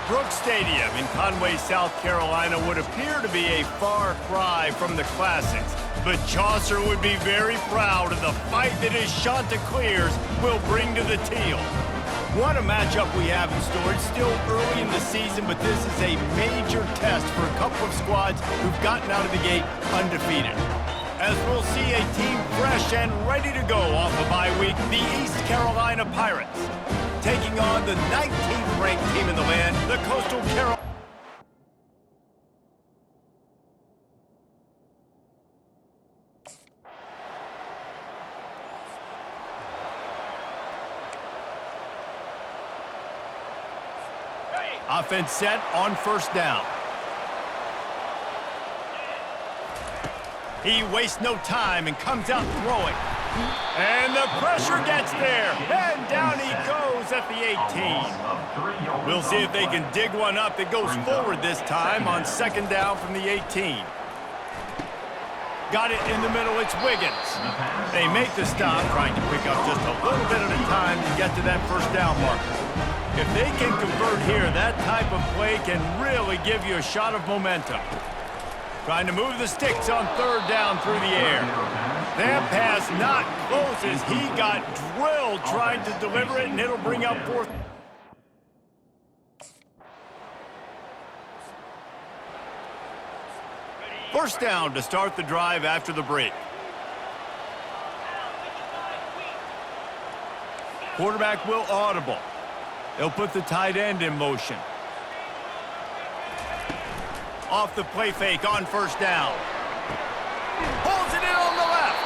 Brooks Stadium in Conway, South Carolina would appear to be a far cry from the classics, but Chaucer would be very proud of the fight that his Chanticleers will bring to the teal. What a matchup we have in store. It's still early in the season, but this is a major test for a couple of squads who've gotten out of the gate undefeated. As we'll see a team fresh and ready to go off a bye week, the East Carolina Pirates, taking on the 19th ranked team in the land, the Coastal Carolina. Offense set on first down. He wastes no time and comes out throwing. And the pressure gets there. And down he goes at the 18. We'll see if they can dig one up that goes forward this time on second down from the 18. Got it in the middle, it's Wiggins. They make the stop, trying to pick up just a little bit at a time to get to that first down marker. If they can convert here, that type of play can really give you a shot of momentum. Trying to move the sticks on third down through the air. That pass not close as he got drilled trying to deliver it, and it'll bring up fourth. First down to start the drive after the break. Quarterback will audible. They'll put the tight end in motion. Off the play fake on first down. Pulls it in on the left.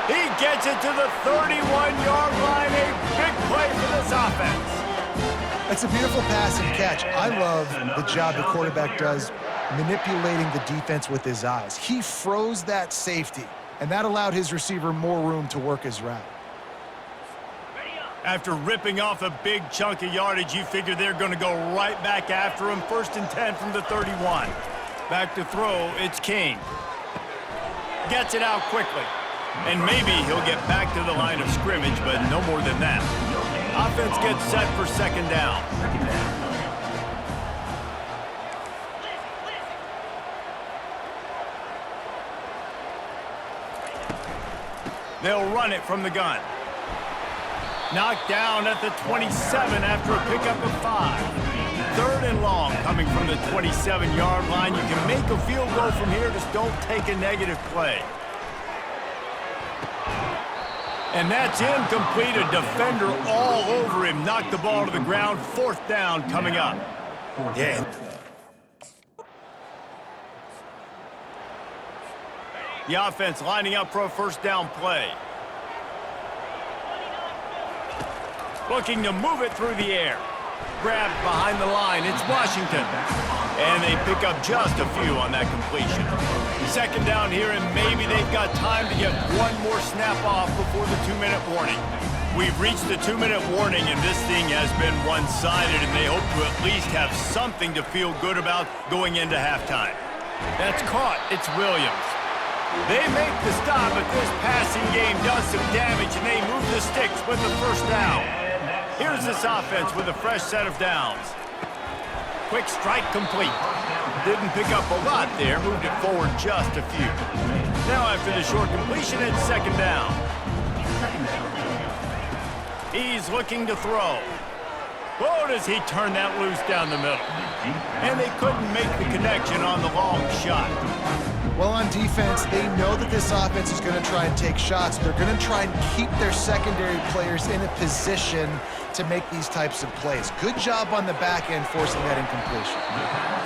He gets it to the 31-yard line. A big play for this offense. It's a beautiful pass and catch. I love the job the quarterback does manipulating the defense with his eyes. He froze that safety, and that allowed his receiver more room to work his route. After ripping off a big chunk of yardage, you figure they're going to go right back after him. First and 10 from the 31. Back to throw, it's King. Gets it out quickly. And maybe he'll get back to the line of scrimmage, but no more than that. Offense gets set for second down. They'll run it from the gun. Knocked down at the 27 after a pickup of 5. Third and long coming from the 27-yard line. You can make a field goal from here, just don't take a negative play. And that's incomplete. A defender all over him. Knocked the ball to the ground. Fourth down coming up. Yeah. The offense lining up for a first down play. Looking to move it through the air. Grabbed behind the line. It's Washington. And they pick up just a few on that completion. Second down here, and maybe they've got time to get one more snap off before the 2-minute warning. We've reached the 2-minute warning, and this thing has been one-sided, and they hope to at least have something to feel good about going into halftime. That's caught. It's Williams. They make the stop, but this passing game does some damage, and they move the sticks with the first down. Here's this offense with a fresh set of downs. Quick strike complete. Didn't pick up a lot there, moved it forward just a few. Now after the short completion, it's second down. He's looking to throw. Whoa, does he turn that loose down the middle. And they couldn't make the connection on the long shot. Well, on defense, they know that this offense is going to try and take shots. They're going to try and keep their secondary players in a position to make these types of plays. Good job on the back end forcing that incompletion.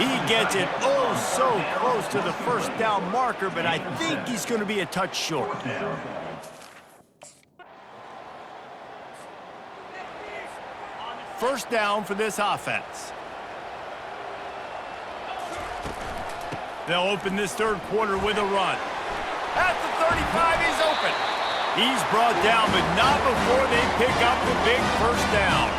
He gets it oh so close to the first down marker, but I think he's going to be a touch short. First down for this offense. They'll open this third quarter with a run. At the 35, he's open. He's brought down, but not before they pick up the big first down.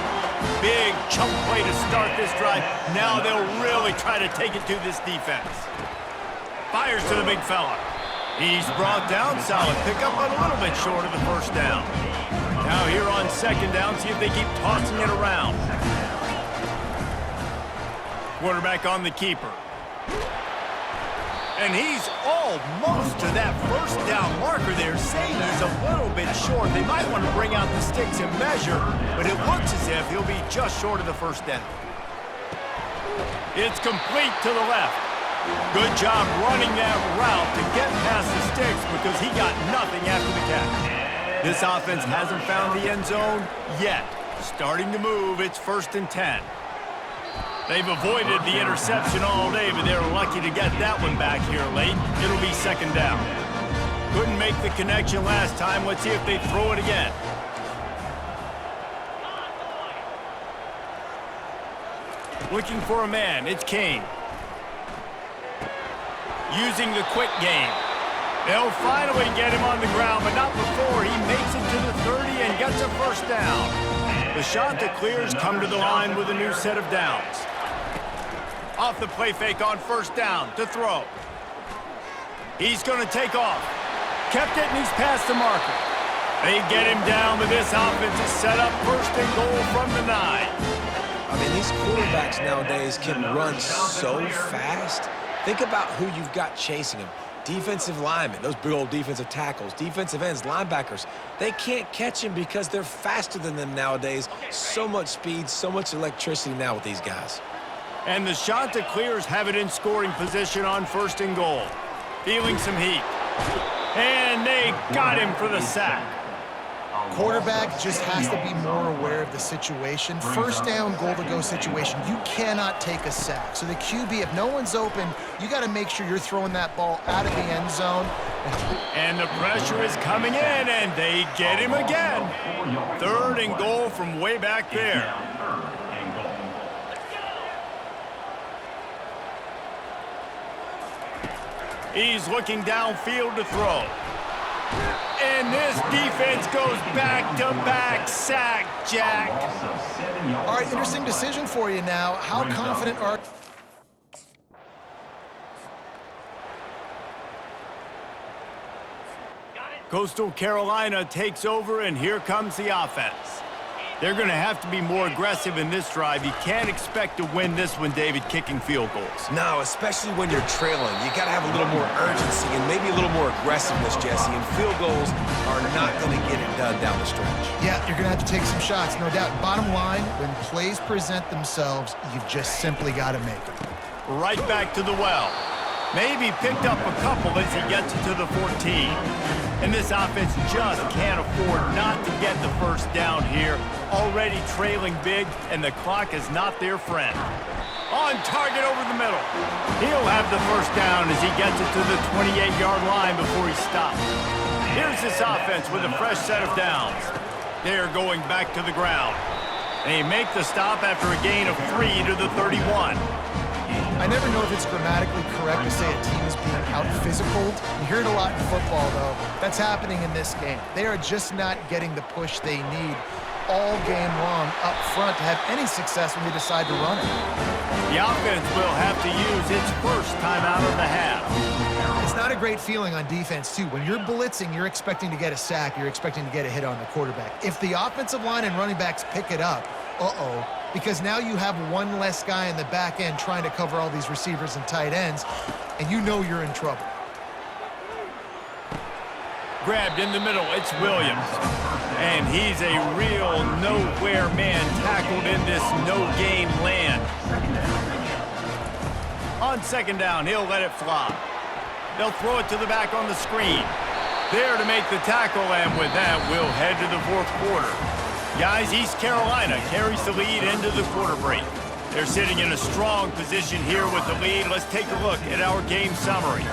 Big chunk play to start this drive. Now they'll really try to take it to this defense. Fires to the big fella. He's brought down, solid pickup, but a little bit short of the first down. Now here on second down, see if they keep tossing it around. Quarterback on the keeper. And he's almost to that first down marker there, saying he's a little bit short. They might want to bring out the sticks and measure, but it looks as if he'll be just short of the first down. It's complete to the left. Good job running that route to get past the sticks because he got nothing after the catch. This offense hasn't found the end zone yet. Starting to move, it's 1st and 10. They've avoided the interception all day, but they're lucky to get that one back here late. It'll be 2nd down. Couldn't make the connection last time. Let's see if they throw it again. Looking for a man, it's Kane. Using the quick game. They'll finally get him on the ground, but not before he makes it to the 30 and gets a first down. The shot that clears come to the line with a new set of downs. Off the play fake on 1st down to throw. He's going to take off. Kept it and he's past the marker. They get him down, but this offense is set up 1st and goal from the 9. I mean, these quarterbacks nowadays can run so fast. Think about who you've got chasing them. Defensive linemen, those big old defensive tackles, defensive ends, linebackers. They can't catch him because they're faster than them nowadays. So much speed, so much electricity now with these guys. And the shot that clears have it in scoring position on 1st and goal. Feeling some heat. And they got him for the sack. Quarterback just has to be more aware of the situation. 1st down, goal-to-go situation. You cannot take a sack. So the QB, if no one's open, you got to make sure you're throwing that ball out of the end zone. And the pressure is coming in, and they get him again. 3rd and goal from way back there. He's looking downfield to throw. And this defense goes back-to-back sack, Jack. All right, interesting decision for you now. How confident are... Coastal Carolina takes over, and here comes the offense. They're going to have to be more aggressive in this drive. You can't expect to win this one, David, kicking field goals. No, especially when you're trailing. You got to have a little more urgency and maybe a little more aggressiveness, Jesse. And field goals are not going to get it done down the stretch. Yeah, you're going to have to take some shots, no doubt. Bottom line, when plays present themselves, you've just simply got to make them. Right back to the well. Maybe picked up a couple as he gets to the 14. And this offense just can't afford not to get the first down here. Already trailing big, and the clock is not their friend. On target over the middle. He'll have the first down as he gets it to the 28-yard line before he stops. Here's this offense with a fresh set of downs. They're going back to the ground. They make the stop after a gain of 3 to the 31. I never know if it's grammatically correct to say a team is being out-physicaled. You hear it a lot in football, though. That's happening in this game. They are just not getting the push they need all game long up front to have any success when they decide to run it. The offense will have to use its first time out of the half. It's not a great feeling on defense, too. When you're blitzing, you're expecting to get a sack. You're expecting to get a hit on the quarterback. If the offensive line and running backs pick it up, because now you have one less guy in the back end trying to cover all these receivers and tight ends, and you know you're in trouble. Grabbed in the middle, it's Williams. And he's a real nowhere man tackled in this no-gain land. On 2nd down, he'll let it fly. They'll throw it to the back on the screen. There to make the tackle, and with that, we'll head to the 4th quarter. Guys, East Carolina carries the lead into the quarter break. They're sitting in a strong position here with the lead. Let's take a look at our game summary.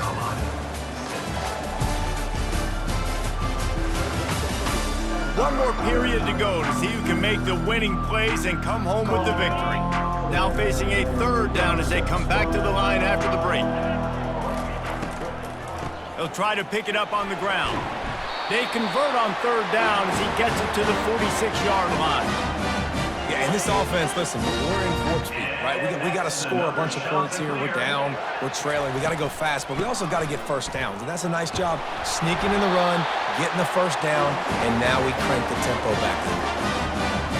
One more period to go to see who can make the winning plays and come home with the victory. Now facing a 3rd down as they come back to the line after the break. They'll try to pick it up on the ground. They convert on 3rd down as he gets it to the 46-yard line. Yeah, and this offense, listen, we're in warp speed, right? We got to score a bunch of points here. We're down, we're trailing. We got to go fast, but we also got to get first downs. And that's a nice job sneaking in the run, getting the first down, and now we crank the tempo back in.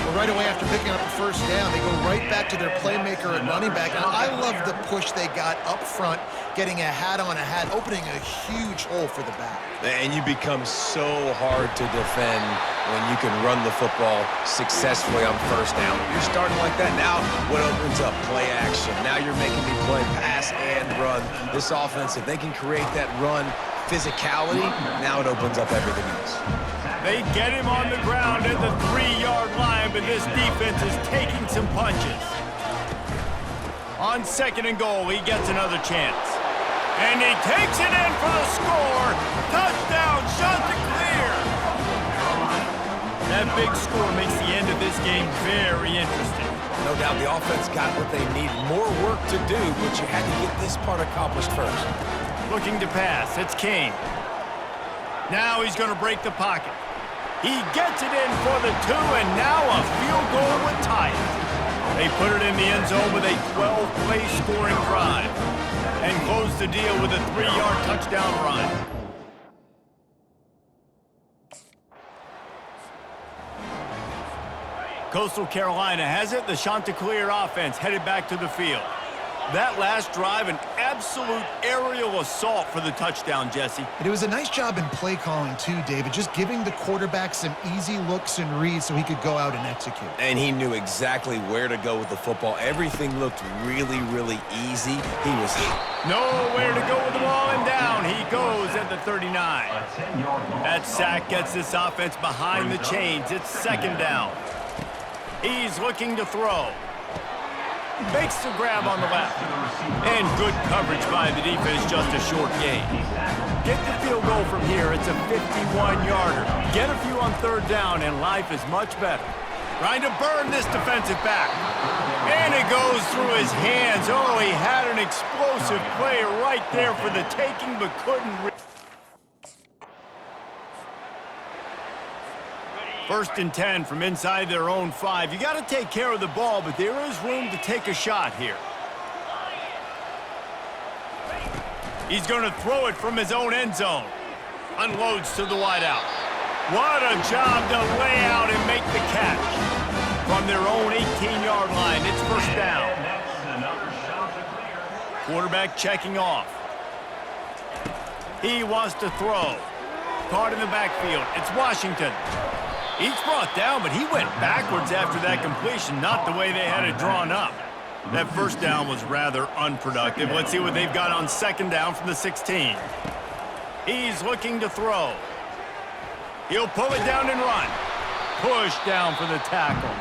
Well, right away after picking up the first down, they go right back to their playmaker at running back. And I love the push they got up front, getting a hat on a hat, opening a huge hole for the back. And you become so hard to defend when you can run the football successfully on first down. You're starting like that now, what opens up? Play action. Now you're making me play pass and run. This offense, if they can create that run physicality, now it opens up everything else. They get him on the ground at the 3-yard line, but this defense is taking some punches. On 2nd and goal, he gets another chance. And he takes it in for the score. Touchdown, Chanticleer. That big score makes the end of this game very interesting. No doubt the offense got what they need. More work to do, but you had to get this part accomplished first. Looking to pass, it's King. Now he's going to break the pocket. He gets it in for the 2, and now a field goal would tie it. They put it in the end zone with a 12-play scoring drive and close the deal with a 3-yard touchdown run. Coastal Carolina has it. The Chanticleer offense headed back to the field. That last drive, an absolute aerial assault for the touchdown, Jesse. It was a nice job in play calling too, David, just giving the quarterback some easy looks and reads so he could go out and execute. And he knew exactly where to go with the football. Everything looked really, really easy. He was nowhere to go with the ball, and down he goes at the 39. That sack gets this offense behind the chains. It's 2nd down. He's looking to throw. Makes the grab on the left. And good coverage by the defense, just a short gain. Get the field goal from here. It's a 51-yarder. Get a few on 3rd down, and life is much better. Trying to burn this defensive back. And it goes through his hands. Oh, he had an explosive play right there for the taking, but couldn't. 1st and 10 from inside their own 5. You got to take care of the ball, but there is room to take a shot here. He's going to throw it from his own end zone. Unloads to the wideout. What a job to lay out and make the catch. From their own 18-yard line, it's 1st down. Quarterback checking off. He wants to throw. Caught in the backfield. It's Washington. He's brought down, but he went backwards after that completion, not the way they had it drawn up. That 1st down was rather unproductive. Let's see what they've got on 2nd down from the 16. He's looking to throw. He'll pull it down and run. Push down for the tackle.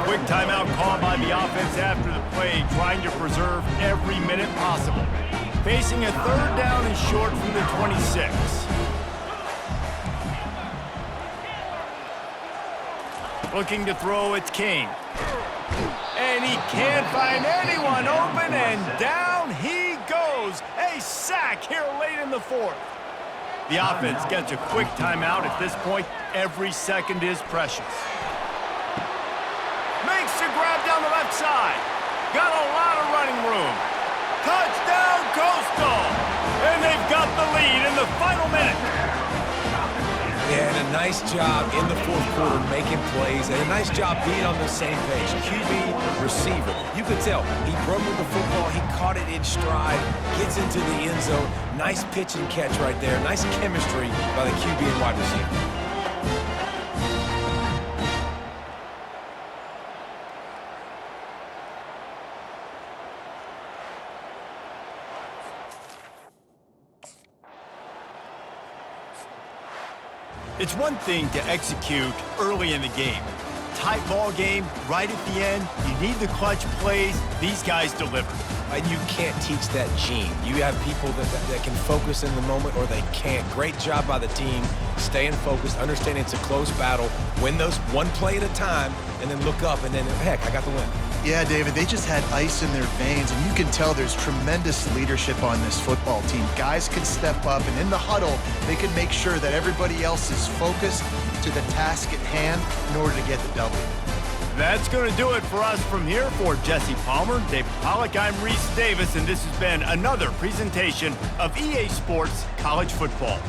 Quick timeout called by the offense after the play, trying to preserve every minute possible. Facing a 3rd down and short from the 26. Looking to throw, it's King. And he can't find anyone open, and down he goes. A sack here late in the 4th. The offense gets a quick timeout. At this point, every second is precious. Makes the grab down the left side. Got a lot of running room. Touchdown, Coastal! And they've got the lead in the final minute. Yeah, and a nice job in the 4th quarter making plays, and a nice job being on the same page. QB, receiver. You could tell he broke with the football, he caught it in stride, gets into the end zone. Nice pitch and catch right there. Nice chemistry by the QB and wide receiver. It's one thing to execute early in the game. Tight ball game, right at the end, you need the clutch plays. These guys deliver. And you can't teach that gene. You have people that can focus in the moment or they can't. Great job by the team, staying focused, understanding it's a close battle, win those one play at a time, and then look up, and then, heck, I got the win. Yeah, David, they just had ice in their veins, and you can tell there's tremendous leadership on this football team. Guys can step up, and in the huddle, they can make sure that everybody else is focused to the task at hand in order to get the W. That's going to do it for us from here. For Jesse Palmer, David Pollack, I'm Reese Davis, and this has been another presentation of EA Sports College Football.